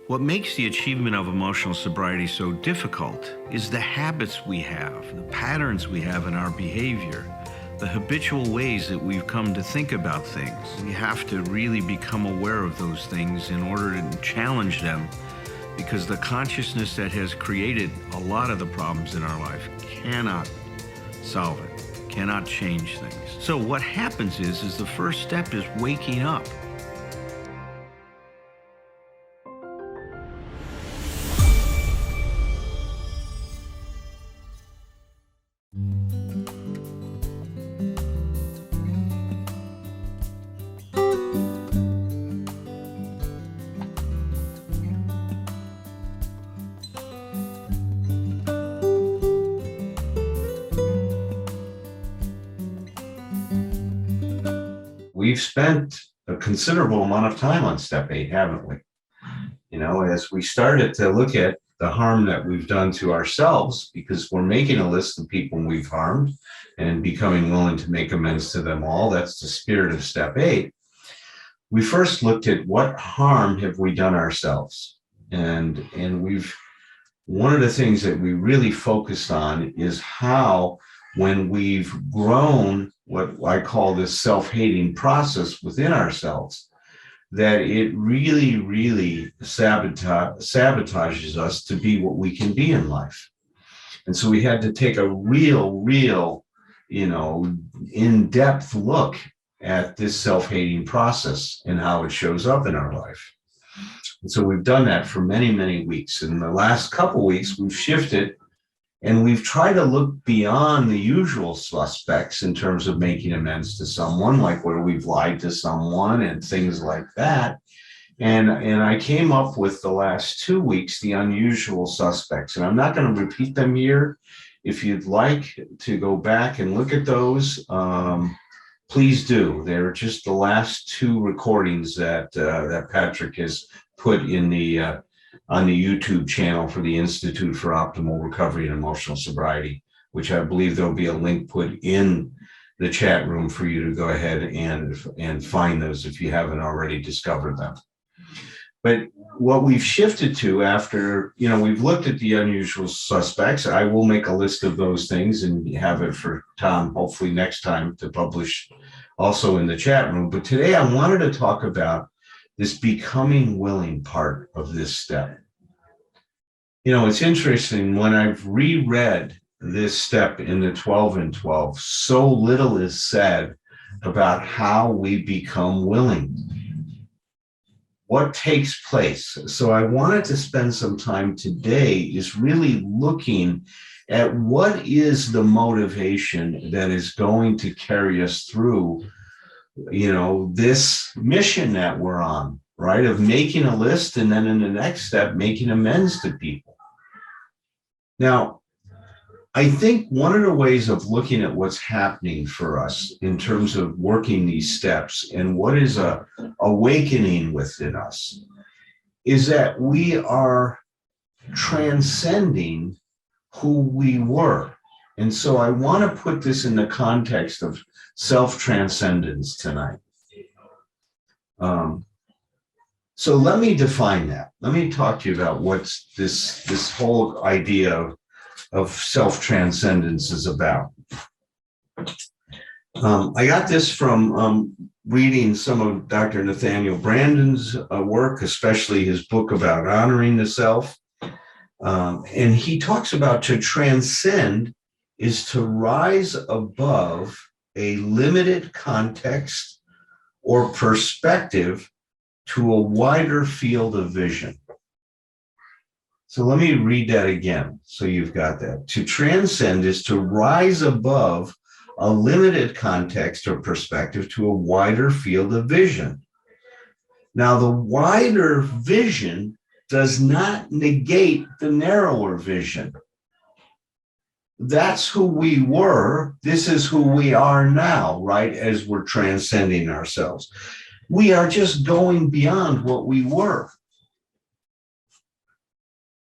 What makes the achievement of emotional sobriety so difficult is the habits we have, the patterns we have in our behavior, the habitual ways that we've come to think about things. We have to really become aware of those things in order to challenge them, because the consciousness that has created a lot of the problems in our life cannot solve it, cannot change things. So what happens is the first step is waking up. We've spent a considerable amount of time on step 8, haven't we? You know, as we started to look at the harm that we've done to ourselves, because we're making a list of people we've harmed and becoming willing to make amends to them all. That's the spirit of step 8. We first looked at what harm have we done ourselves. And one of the things that we really focused on is how, when we've grown what I call this self-hating process within ourselves, that it really, really sabotages us to be what we can be in life. And so we had to take a real, in-depth look at this self-hating process and how it shows up in our life. And so we've done that for many, many weeks. In the last couple of weeks, we've shifted and we've tried to look beyond the usual suspects in terms of making amends to someone, like where we've lied to someone and things like that. And I came up with the last 2 weeks, the unusual suspects. And I'm not going to repeat them here. If you'd like to go back and look at those, please do. They're just the last 2 recordings that Patrick has put in the on the YouTube channel for the Institute for Optimal Recovery and Emotional Sobriety, which I believe there'll be a link put in the chat room for you to go ahead and find those if you haven't already discovered them. But what we've shifted to after, we've looked at the unusual suspects. I will make a list of those things and have it for Tom, hopefully next time, to publish also in the chat room. But today I wanted to talk about this becoming willing part of this step. It's interesting, when I've reread this step in the 12 and 12, so little is said about how we become willing, what takes place. So I wanted to spend some time today is really looking at what is the motivation that is going to carry us through this mission that we're on, right? Of making a list, and then in the next step, making amends to people. Now, I think one of the ways of looking at what's happening for us in terms of working these steps and what is a awakening within us is that we are transcending who we were. And so I want to put this in the context of self-transcendence tonight. So let me define that. Let me talk to you about what's this whole idea of self-transcendence is about. I got this from reading some of Dr. Nathaniel Brandon's work, especially his book about honoring the self. And he talks about to transcend is to rise above a limited context or perspective to a wider field of vision. So let me read that again so you've got that. To transcend is to rise above a limited context or perspective to a wider field of vision. Now, the wider vision does not negate the narrower vision. That's who we were. This is who we are now, right? As we're transcending ourselves. We are just going beyond what we were.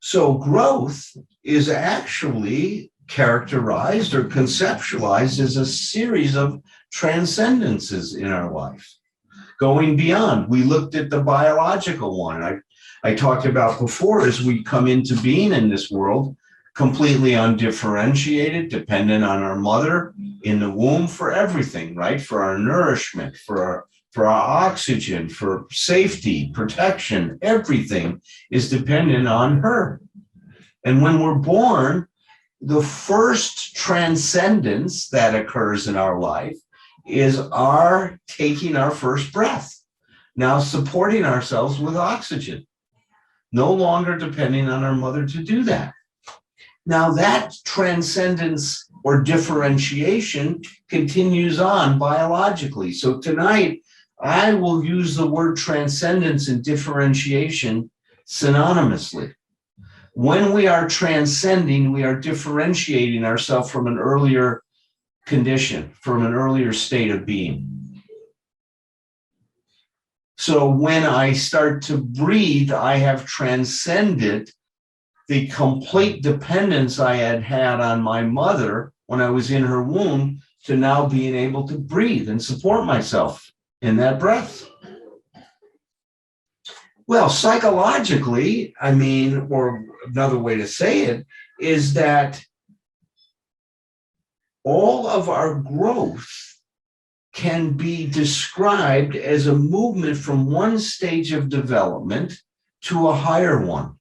So growth is actually characterized or conceptualized as a series of transcendences in our life. Going beyond. We looked at the biological one. I talked about before is we come into being in this world completely undifferentiated, dependent on our mother in the womb for everything, right? For our nourishment, for our oxygen, for safety, protection, everything is dependent on her. And when we're born, the first transcendence that occurs in our life is our taking our first breath, now supporting ourselves with oxygen, no longer depending on our mother to do that. Now that transcendence or differentiation continues on biologically. So tonight, I will use the word transcendence and differentiation synonymously. When we are transcending, we are differentiating ourselves from an earlier condition, from an earlier state of being. So when I start to breathe, I have transcended the complete dependence I had had on my mother when I was in her womb to now being able to breathe and support myself in that breath. Well, psychologically, I mean, or another way to say it is that all of our growth can be described as a movement from one stage of development to a higher one.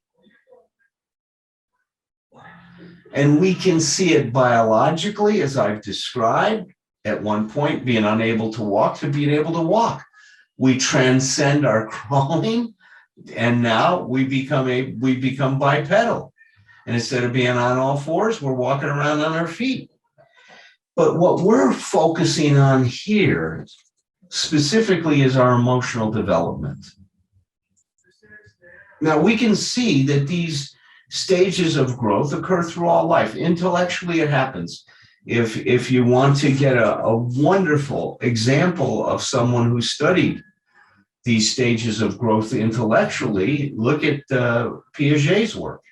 And we can see it biologically, as I've described, at one point being unable to walk to being able to walk. We transcend our crawling, and now we become bipedal. And instead of being on all fours, we're walking around on our feet. But what we're focusing on here specifically is our emotional development. Now, we can see that these stages of growth occur through all life. Intellectually, it happens. If you want to get a wonderful example of someone who studied these stages of growth intellectually, look at Piaget's work.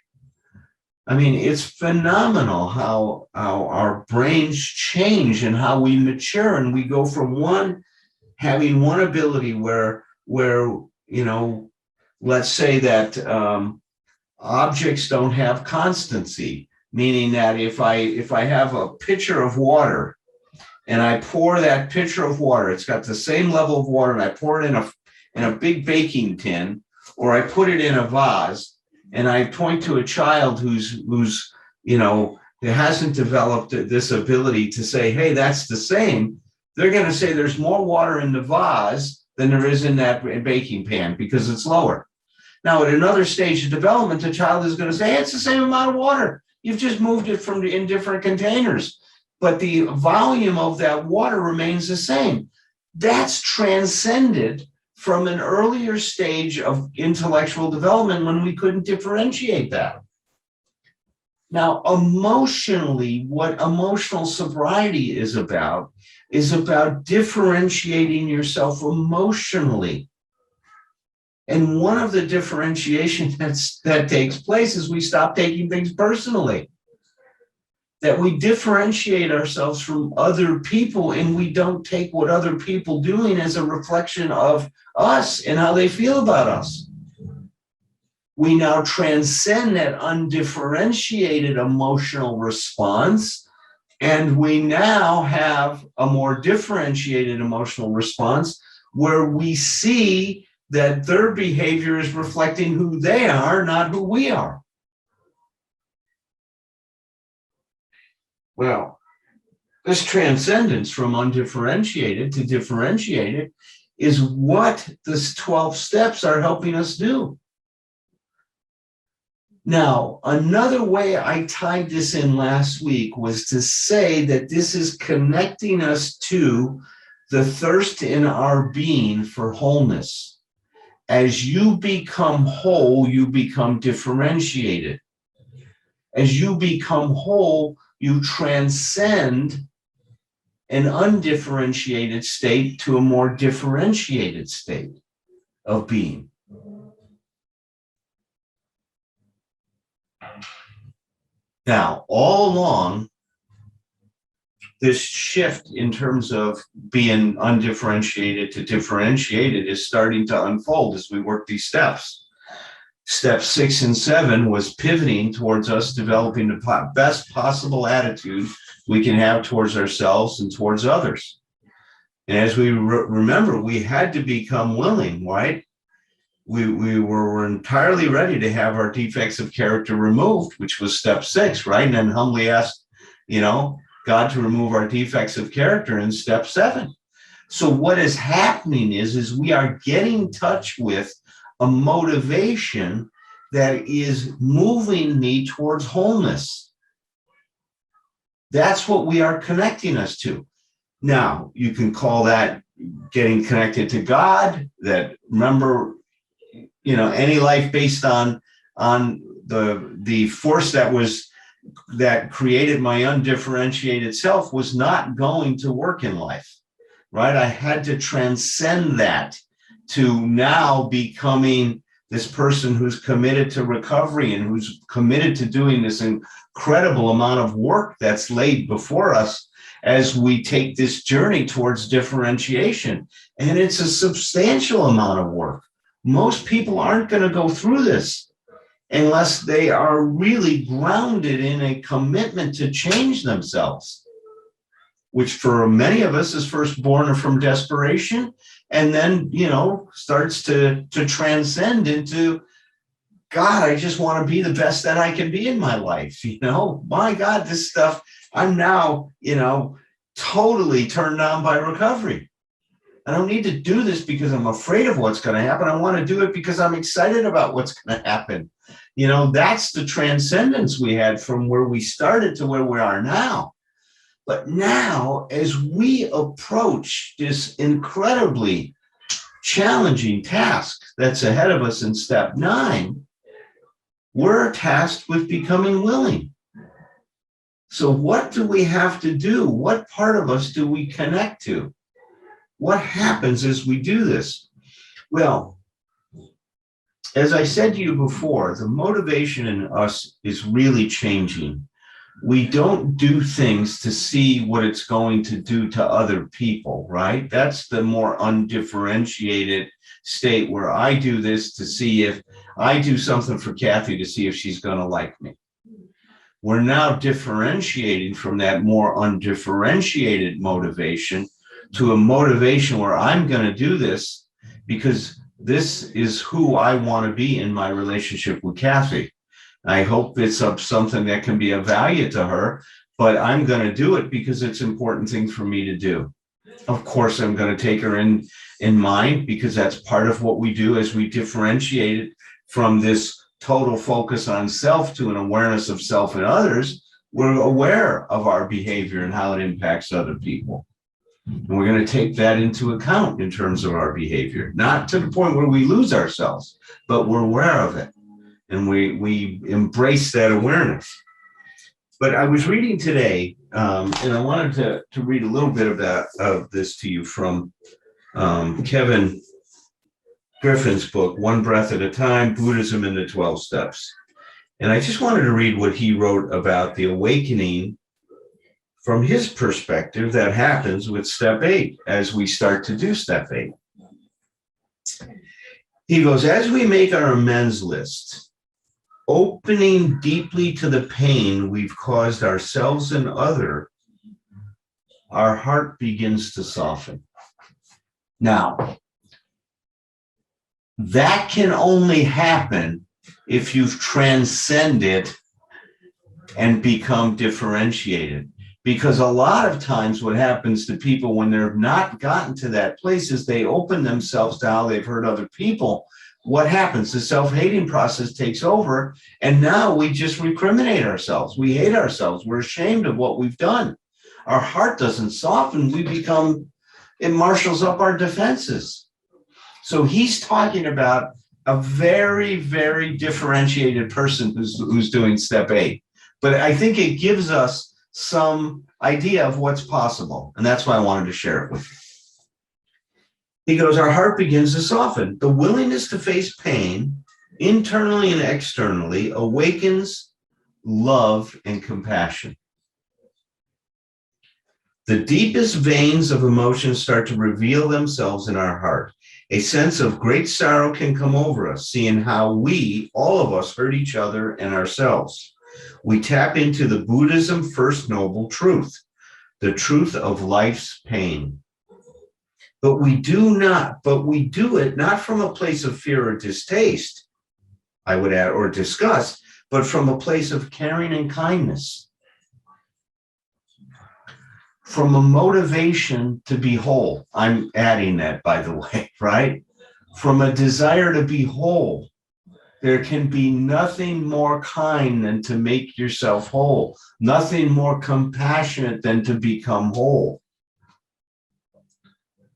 I mean, it's phenomenal how our brains change and how we mature, and we go from having one ability where let's say that objects don't have constancy, meaning that if I have a pitcher of water and I pour that pitcher of water, it's got the same level of water, and I pour it in a big baking tin, or I put it in a vase, and I point to a child who's hasn't developed this ability to say, hey, that's the same, they're going to say there's more water in the vase than there is in that baking pan because it's lower. Now, at another stage of development, the child is going to say, hey, it's the same amount of water. You've just moved it in different containers, but the volume of that water remains the same. That's transcended from an earlier stage of intellectual development when we couldn't differentiate that. Now, emotionally, what emotional sobriety is about differentiating yourself emotionally. And one of the differentiation that takes place is we stop taking things personally. That we differentiate ourselves from other people, and we don't take what other people doing as a reflection of us and how they feel about us. We now transcend that undifferentiated emotional response, and we now have a more differentiated emotional response where we see that their behavior is reflecting who they are, not who we are. Well, this transcendence from undifferentiated to differentiated is what the 12 steps are helping us do. Now, another way I tied this in last week was to say that this is connecting us to the thirst in our being for wholeness. As you become whole, you become differentiated. As you become whole, you transcend an undifferentiated state to a more differentiated state of being. Now, all along, this shift in terms of being undifferentiated to differentiated is starting to unfold as we work these steps. Step 6 and 7 was pivoting towards us developing the best possible attitude we can have towards ourselves and towards others. And as we remember, we had to become willing, right? We were entirely ready to have our defects of character removed, which was step 6, right? And then humbly asked, God to remove our defects of character in step 7. So what is happening is we are getting in touch with a motivation that is moving me towards wholeness. That's what we are connecting us to. Now, you can call that getting connected to God. That, remember, any life based on the force that created my undifferentiated self was not going to work in life, right? I had to transcend that to now becoming this person who's committed to recovery and who's committed to doing this incredible amount of work that's laid before us as we take this journey towards differentiation. And it's a substantial amount of work. Most people aren't going to go through this unless they are really grounded in a commitment to change themselves, which for many of us is first born from desperation and then, starts to transcend into, God, I just want to be the best that I can be in my life. My God, this stuff, I'm now, totally turned on by recovery. I don't need to do this because I'm afraid of what's going to happen. I want to do it because I'm excited about what's going to happen. That's the transcendence we had from where we started to where we are now. But now, as we approach this incredibly challenging task that's ahead of us in step 9, we're tasked with becoming willing. So what do we have to do? What part of us do we connect to? What happens as we do this? Well, as I said to you before, the motivation in us is really changing. We don't do things to see what it's going to do to other people, right? That's the more undifferentiated state where I do this to see if I do something for Kathy to see if she's going to like me. We're now differentiating from that more undifferentiated motivation to a motivation where I'm going to do this because this is who I want to be in my relationship with Kathy. I hope it's something that can be of value to her, but I'm going to do it because it's an important thing for me to do. Of course, I'm going to take her in mind because that's part of what we do as we differentiate it from this total focus on self to an awareness of self and others. We're aware of our behavior and how it impacts other people. And we're going to take that into account in terms of our behavior, not to the point where we lose ourselves, but we're aware of it. And we embrace that awareness. But I was reading today, and I wanted to read a little bit of this to you from Kevin Griffin's book, One Breath at a Time, Buddhism in the 12 Steps. And I just wanted to read what he wrote about the awakening from his perspective that happens with step 8 as we start to do step 8. He goes, as we make our amends list, opening deeply to the pain we've caused ourselves and others, our heart begins to soften. Now, that can only happen if you've transcended and become differentiated. Because a lot of times what happens to people when they're not gotten to that place is they open themselves to how they've hurt other people. What happens? The self-hating process takes over, and now we just recriminate ourselves. We hate ourselves. We're ashamed of what we've done. Our heart doesn't soften. It marshals up our defenses. So he's talking about a very, very differentiated person who's doing step 8. But I think it gives us some idea of what's possible. And that's why I wanted to share it with you. He goes, our heart begins to soften. The willingness to face pain, internally and externally, awakens love and compassion. The deepest veins of emotion start to reveal themselves in our heart. A sense of great sorrow can come over us, seeing how we, all of us, hurt each other and ourselves. We tap into the Buddhism first noble truth, the truth of life's pain. But we do it not from a place of fear or distaste, I would add, or disgust, but from a place of caring and kindness. From a motivation to be whole. I'm adding that, by the way, right? From a desire to be whole. There can be nothing more kind than to make yourself whole, nothing more compassionate than to become whole.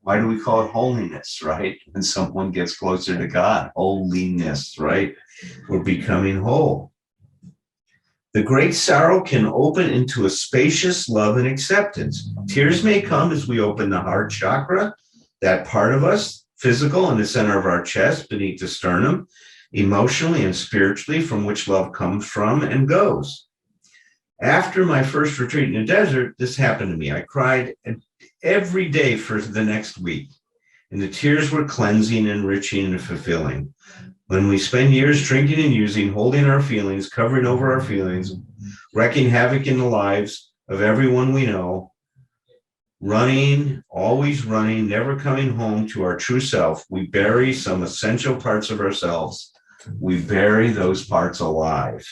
Why do we call it holiness, right? When someone gets closer to God, holiness, right? We're becoming whole. The great sorrow can open into a spacious love and acceptance. Tears may come as we open the heart chakra, that part of us, physical in the center of our chest, beneath the sternum, emotionally and spiritually, from which love comes from and goes. After my first retreat in the desert, this happened to me. I cried every day for the next week, and the tears were cleansing, enriching, and fulfilling. When we spend years drinking and using, holding our feelings, covering over our feelings, wreaking havoc in the lives of everyone we know, running, always running, never coming home to our true self, we bury some essential parts of ourselves. We bury those parts alive.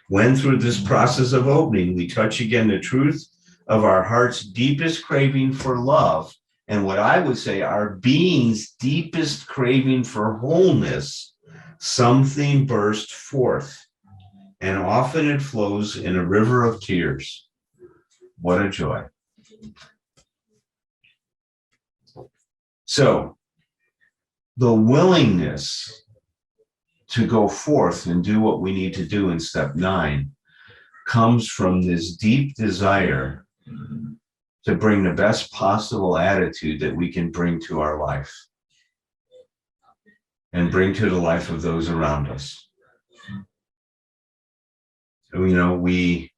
When through this process of opening, we touch again the truth of our heart's deepest craving for love, and what I would say our being's deepest craving for wholeness, something bursts forth, and often it flows in a river of tears. What a joy. So, the willingness to go forth and do what we need to do in step 9 comes from this deep desire to bring the best possible attitude that we can bring to our life and bring to the life of those around us. So, we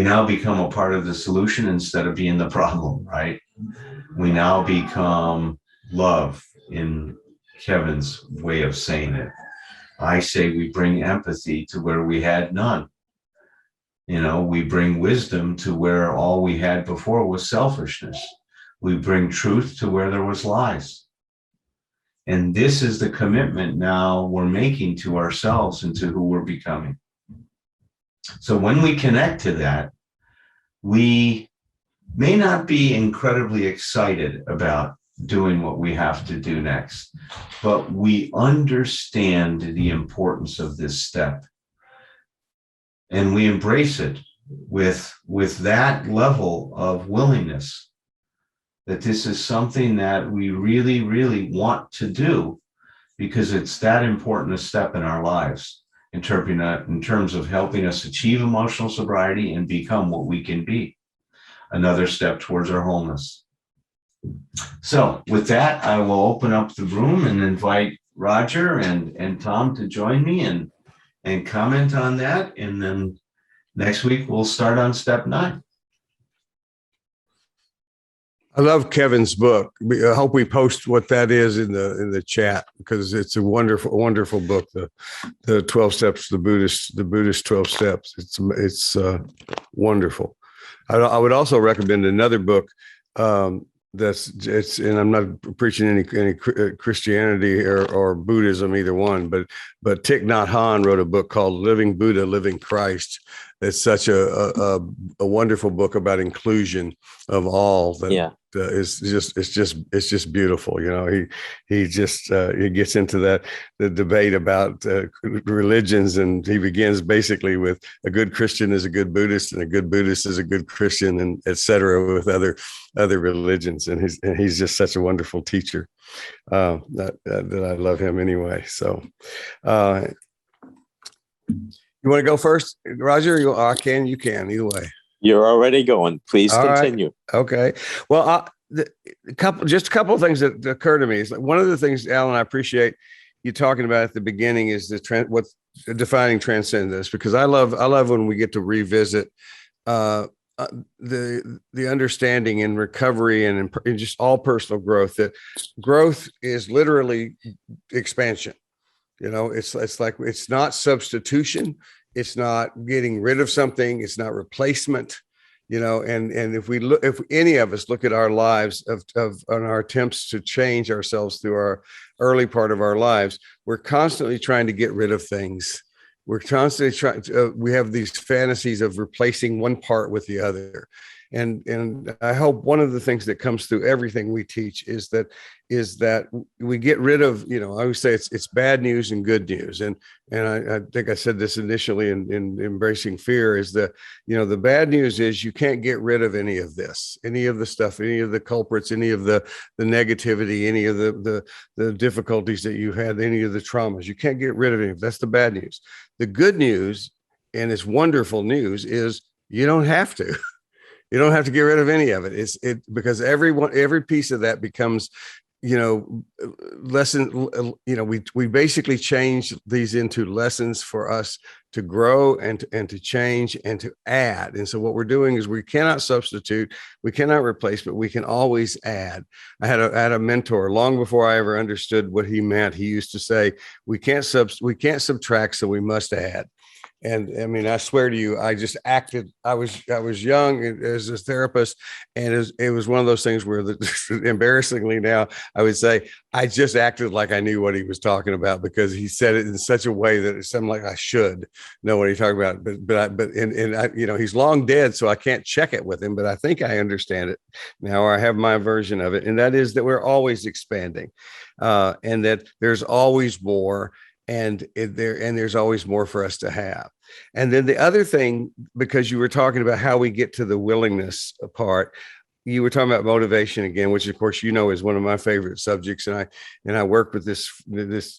now become a part of the solution instead of being the problem, right? We now become love, in Kevin's way of saying it. I say we bring empathy to where we had none. We bring wisdom to where all we had before was selfishness. We bring truth to where there was lies. And this is the commitment now we're making to ourselves and to who we're becoming. So when we connect to that, we may not be incredibly excited about doing what we have to do next, but we understand the importance of this step. And we embrace it with that level of willingness, that this is something that we really, really want to do because it's that important a step in our lives, interpreting that in terms of helping us achieve emotional sobriety and become what we can be. Another step towards our wholeness. So with that, I will open up the room and invite Roger and Tom to join me and comment on that. And then next week, we'll start on step 9. I love Kevin's book. I hope we post what that is in the chat, because it's a wonderful book. The 12 steps, the Buddhist 12 steps. It's wonderful. I would also recommend another book. And I'm not preaching any Christianity or Buddhism, either one, but Thich Nhat Hanh wrote a book called Living Buddha, Living Christ. It's such a wonderful book about inclusion of all. That it's just beautiful. He gets into the debate about religions, and he begins basically with a good Christian is a good Buddhist, and a good Buddhist is a good Christian, and et cetera, with other religions. And he's just such a wonderful teacher that I love him anyway. So. You want to go first, Roger? You can either way. You're already going. Please continue. Right. Okay. Well, a couple of things that occur to me is one of the things, Alan, I appreciate you talking about at the beginning is what's defining transcendence, because I love when we get to revisit the understanding and recovery and just all personal growth, that growth is literally expansion. It's like, it's not substitution. It's not getting rid of something. It's not replacement. And if any of us look at our lives on our attempts to change ourselves through our early part of our lives, we're constantly trying to get rid of things. We're constantly trying to, we have these fantasies of replacing one part with the other. And I hope one of the things that comes through everything we teach is that we get rid of, I always say it's bad news and good news. And I think I said this initially in Embracing Fear, is that, the bad news is you can't get rid of any of this, any of the stuff, any of the culprits, any of the negativity, any of the difficulties that you had, any of the traumas. You can't get rid of any of that's the bad news. The good news, and it's wonderful news, is you don't have to. You don't have to get rid of any of it. Because every piece of that becomes, lesson. We basically change these into lessons for us to grow and to change and to add. And so what we're doing is we cannot substitute, we cannot replace, but we can always add. I had a mentor long before I ever understood what he meant. He used to say, we can't subtract, so we must add. And I mean, I swear to you, I just acted. I was young as a therapist, and it was one of those things where, embarrassingly now, I would say I just acted like I knew what he was talking about, because he said it in such a way that it sounded like I should know what he's talking about. But he's long dead, so I can't check it with him. But I think I understand it now, or I have my version of it, and that is that we're always expanding, and that there's always more. And there's always more for us to have. And then the other thing, because you were talking about how we get to the willingness part, you were talking about motivation again, which of course is one of my favorite subjects. And I work with this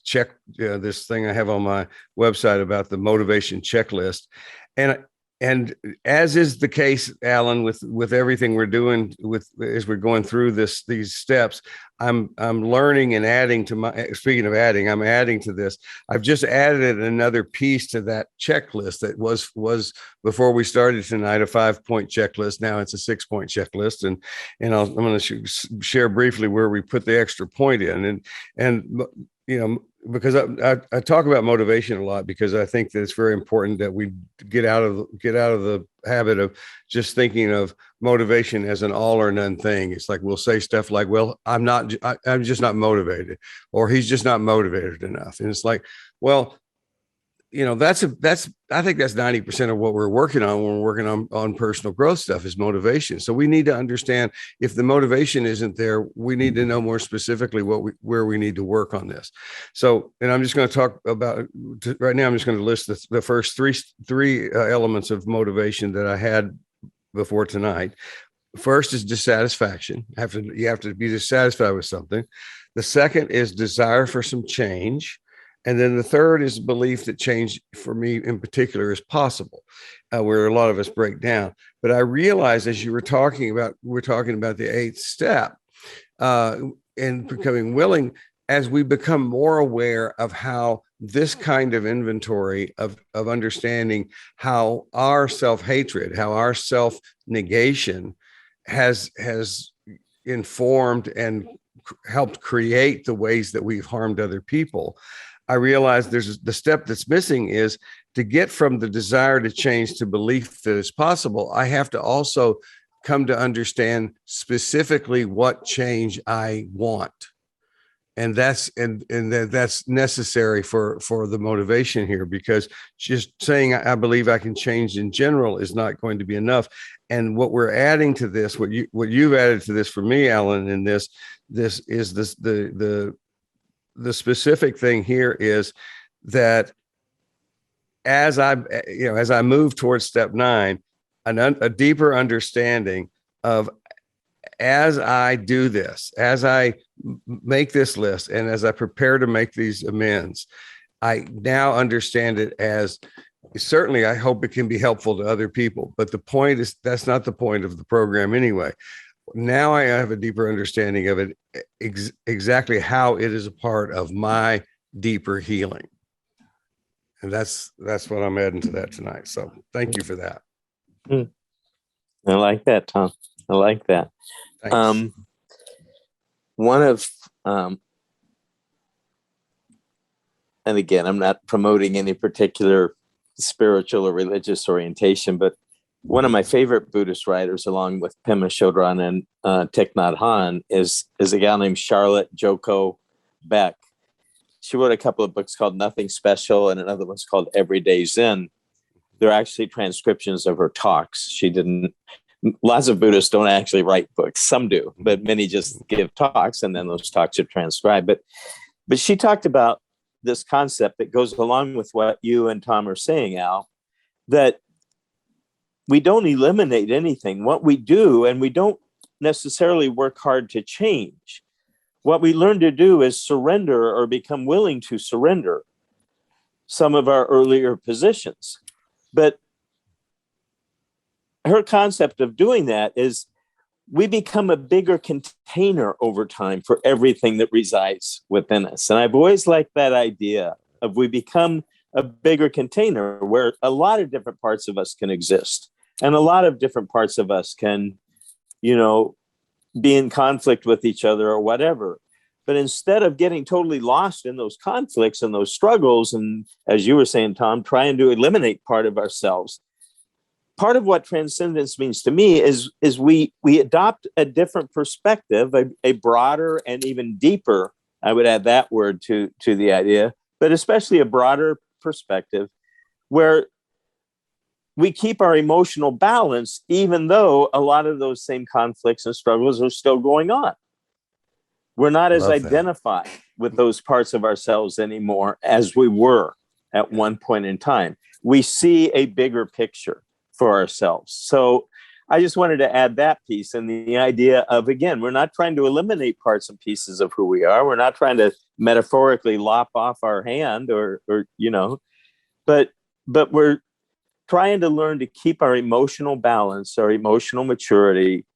thing I have on my website about the motivation checklist, and as is the case, Alan, with everything we're doing as we're going through these steps, I'm learning and adding to speaking of adding, I'm adding to this. I've just added another piece to that checklist that was before we started tonight, a 5-point checklist. Now it's a 6-point checklist. And I'm going to share briefly where we put the extra point in. And because I talk about motivation a lot, because I think that it's very important that we get out of the habit of just thinking of motivation as an all or none thing. It's like, we'll say stuff like, well, I'm just not motivated, or he's just not motivated enough. And it's like, well, that's I think that's 90% of what we're working on when we're working on personal growth stuff, is motivation. So we need to understand, if the motivation isn't there, we need to know more specifically where we need to work on this. So, and I'm just going to talk about right now. I'm just going to list the first three elements of motivation that I had before tonight. First is dissatisfaction. You have to be dissatisfied with something. The second is desire for some change. And then the third is belief that change, for me in particular, is possible, where a lot of us break down. But I realized, as we're talking about the 8th step, in becoming willing, as we become more aware of how this kind of inventory of understanding how our self-hatred, how our self-negation has informed and helped create the ways that we've harmed other people, I realized the step that's missing is to get from the desire to change to belief that it's possible. I have to also come to understand specifically what change I want. And that's necessary for the motivation here, because just saying I believe I can change in general is not going to be enough. And what we're adding to this, what you've added to this for me, Alan, in this is the specific thing here is that as I move towards step 9, a deeper understanding of, as I do this, as I make this list, and as I prepare to make these amends, I now understand it as, certainly I hope it can be helpful to other people, but the point is, that's not the point of the program anyway. Now I have a deeper understanding of it, exactly how it is a part of my deeper healing. And that's what I'm adding to that tonight. So thank you for that. I like that, Tom. I like that. Thanks. One of, and again, I'm not promoting any particular spiritual or religious orientation, but one of my favorite Buddhist writers, along with Pema Chodron and Thich Nhat Hanh, is a gal named Charlotte Joko Beck. She wrote a couple of books called Nothing Special and another one's called Everyday Zen. They're actually transcriptions of her talks. She didn't, lots of Buddhists don't actually write books. Some do, but many just give talks and then those talks are transcribed. But she talked about this concept that goes along with what you and Tom are saying, Al, that we don't eliminate anything. What we do, and we don't necessarily work hard to change. What we learn to do is surrender or become willing to surrender some of our earlier positions. But her concept of doing that is we become a bigger container over time for everything that resides within us. And I've always liked that idea of we become a bigger container where a lot of different parts of us can exist. And a lot of different parts of us can, be in conflict with each other or whatever. But instead of getting totally lost in those conflicts and those struggles, and as you were saying, Tom, trying to eliminate part of ourselves, part of what transcendence means to me is we adopt a different perspective, a broader and even deeper, I would add that word to the idea, but especially a broader perspective where we keep our emotional balance, even though a lot of those same conflicts and struggles are still going on. We're not as identified with those parts of ourselves anymore as we were at one point in time. We see a bigger picture for ourselves. So I just wanted to add that piece and the idea of, again, we're not trying to eliminate parts and pieces of who we are. We're not trying to metaphorically lop off our hand or but we're trying to learn to keep our emotional balance, our emotional maturity,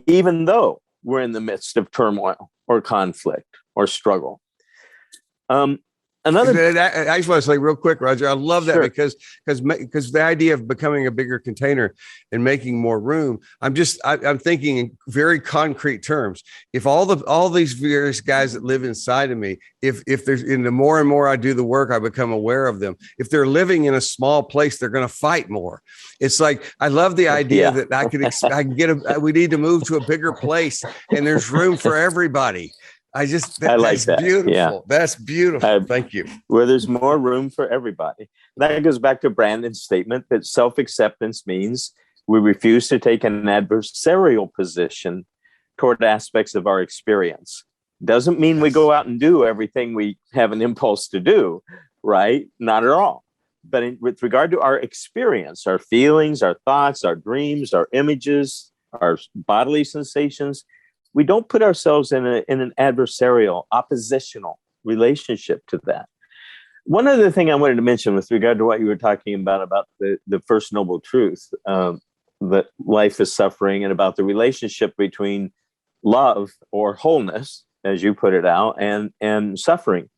even though we're in the midst of turmoil or conflict or struggle. I just want to say real quick, Roger, I love that. Sure. because the idea of becoming a bigger container and making more room, I'm thinking in very concrete terms. If all these various guys that live inside of me, if there's in the more and more I do the work, I become aware of them. If they're living in a small place, they're going to fight more. It's like, I love the idea that I can we need to move to a bigger place and there's room for everybody. I like that. Beautiful. Yeah. That's beautiful. Thank you. Where there's more room for everybody. That goes back to Brandon's statement that self-acceptance means we refuse to take an adversarial position toward aspects of our experience. Doesn't mean we go out and do everything we have an impulse to do, right? Not at all. But with regard to our experience, our feelings, our thoughts, our dreams, our images, our bodily sensations, we don't put ourselves in an adversarial, oppositional relationship to that. One other thing I wanted to mention with regard to what you were talking about the first noble truth, that life is suffering, and about the relationship between love or wholeness, as you put it out, and suffering.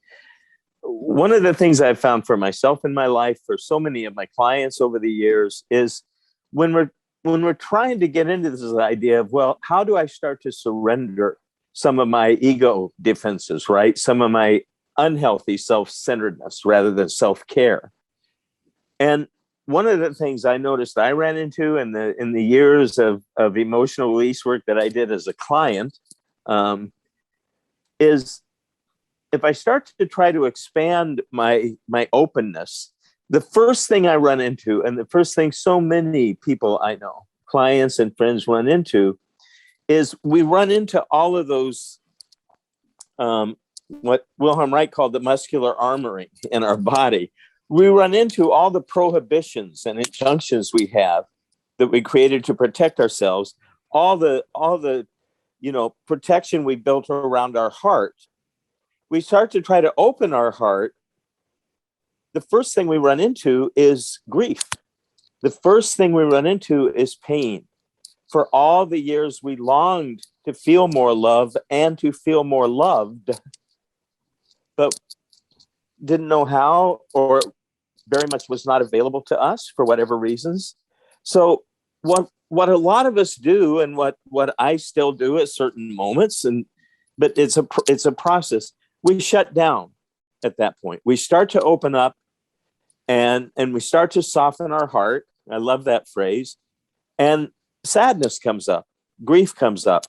One of the things I've found for myself in my life, for so many of my clients over the years, is when we're trying to get into this idea of, well, how do I start to surrender some of my ego defenses, right? Some of my unhealthy self-centeredness rather than self-care. And one of the things I noticed I ran into in the years of emotional release work that I did as a client is if I start to try to expand my openness, the first thing I run into, and the first thing so many people I know, clients and friends run into, is we run into all of those, what Wilhelm Reich called the muscular armoring in our body. We run into all the prohibitions and injunctions we have that we created to protect ourselves, all the protection we built around our heart. We start to try to open our heart. The first thing we run into is grief. The first thing we run into is pain. For all the years we longed to feel more love and to feel more loved, but didn't know how, or very much was not available to us for whatever reasons. So what what a lot of us do, and what I still do at certain moments, but it's a process. We shut down at that point. We start to open up, and we start to soften our heart. I love that phrase. And sadness comes up, grief comes up.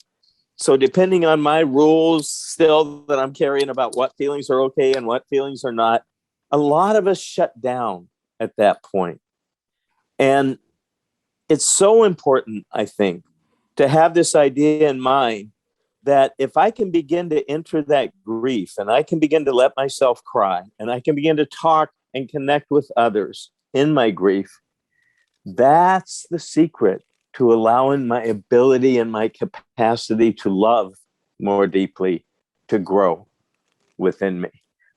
So depending on my rules still that I'm carrying about what feelings are okay and what feelings are not, a lot of us shut down at that point. And it's so important, I think, to have this idea in mind that if I can begin to enter that grief, and I can begin to let myself cry, and I can begin to talk and connect with others in my grief, that's the secret to allowing my ability and my capacity to love more deeply to grow within me.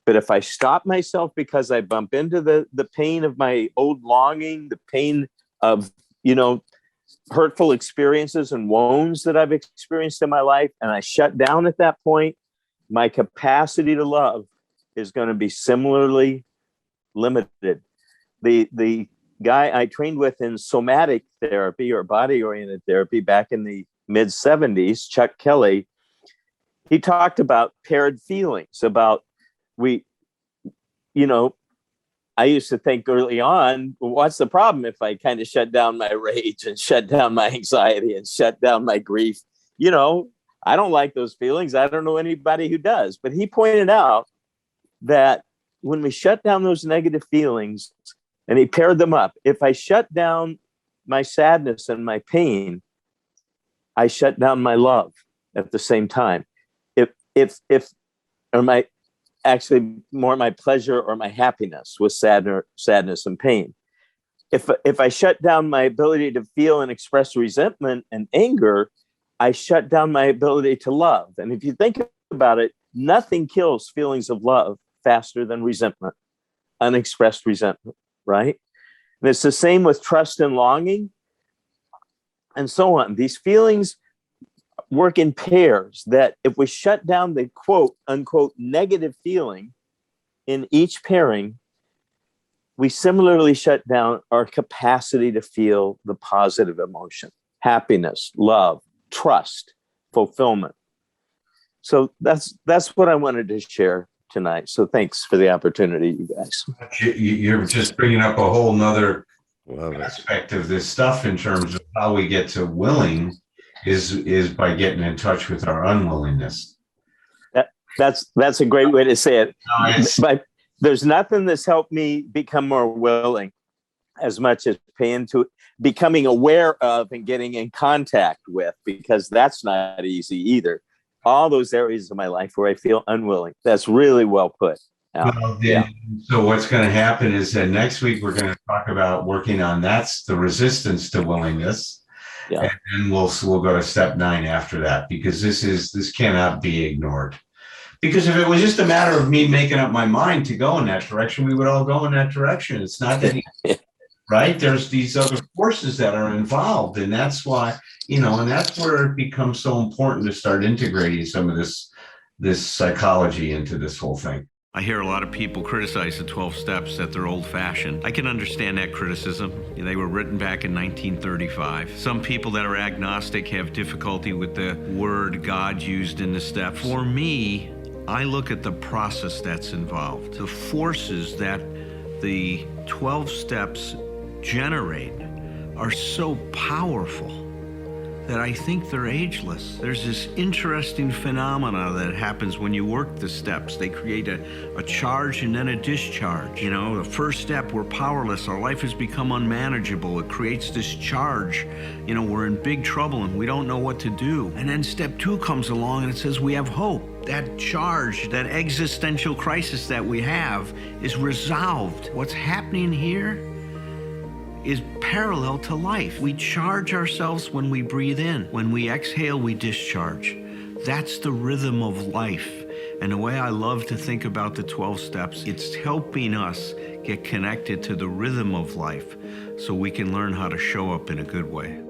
But if I stop myself because I bump into the pain of my old longing, the pain of, hurtful experiences and wounds that I've experienced in my life, and I shut down at that point, my capacity to love is going to be similarly limited. The guy I trained with in somatic therapy or body-oriented therapy back in the mid-70s, Chuck Kelly, he talked about paired feelings, about I used to think early on, well, what's the problem if I kind of shut down my rage and shut down my anxiety and shut down my grief? I don't like those feelings. I don't know anybody who does. But he pointed out that when we shut down those negative feelings, and he paired them up, if I shut down my sadness and my pain, I shut down my love at the same time. Actually more my pleasure or my happiness with sadness and pain. If I shut down my ability to feel and express resentment and anger, I shut down my ability to love. And if you think about it, nothing kills feelings of love faster than resentment, unexpressed resentment, right? And it's the same with trust and longing and so on. These feelings work in pairs, that if we shut down the quote unquote negative feeling in each pairing, we similarly shut down our capacity to feel the positive emotion, happiness, love, trust, fulfillment. So that's what I wanted to share tonight. So thanks for the opportunity, you guys. You're just bringing up a whole nother aspect of this stuff in terms of how we get to willing is by getting in touch with our unwillingness. That's a great way to say it. No, but there's nothing that's helped me become more willing as much as paying to becoming aware of and getting in contact with, because that's not easy either. All those areas of my life where I feel unwilling. That's really well put. So what's going to happen is that next week we're going to talk about working on that's the resistance to willingness. Yeah. And then we'll go to step 9 after that, because this cannot be ignored. Because if it was just a matter of me making up my mind to go in that direction, we would all go in that direction. It's not that easy, right? There's these other forces that are involved, and that's why, and that's where it becomes so important to start integrating some of this psychology into this whole thing. I hear a lot of people criticize the 12 steps, that they're old-fashioned. I can understand that criticism. They were written back in 1935. Some people that are agnostic have difficulty with the word God used in the steps. For me, I look at the process that's involved. The forces that the 12 steps generate are so powerful that I think they're ageless. There's this interesting phenomena that happens when you work the steps. They create a charge and then a discharge. The first step, we're powerless. Our life has become unmanageable. It creates this charge. We're in big trouble and we don't know what to do. And then step 2 comes along and it says we have hope. That charge, that existential crisis that we have is resolved. What's happening here is parallel to life. We charge ourselves when we breathe in. When we exhale, we discharge. That's the rhythm of life. And the way I love to think about the 12 steps, it's helping us get connected to the rhythm of life so we can learn how to show up in a good way.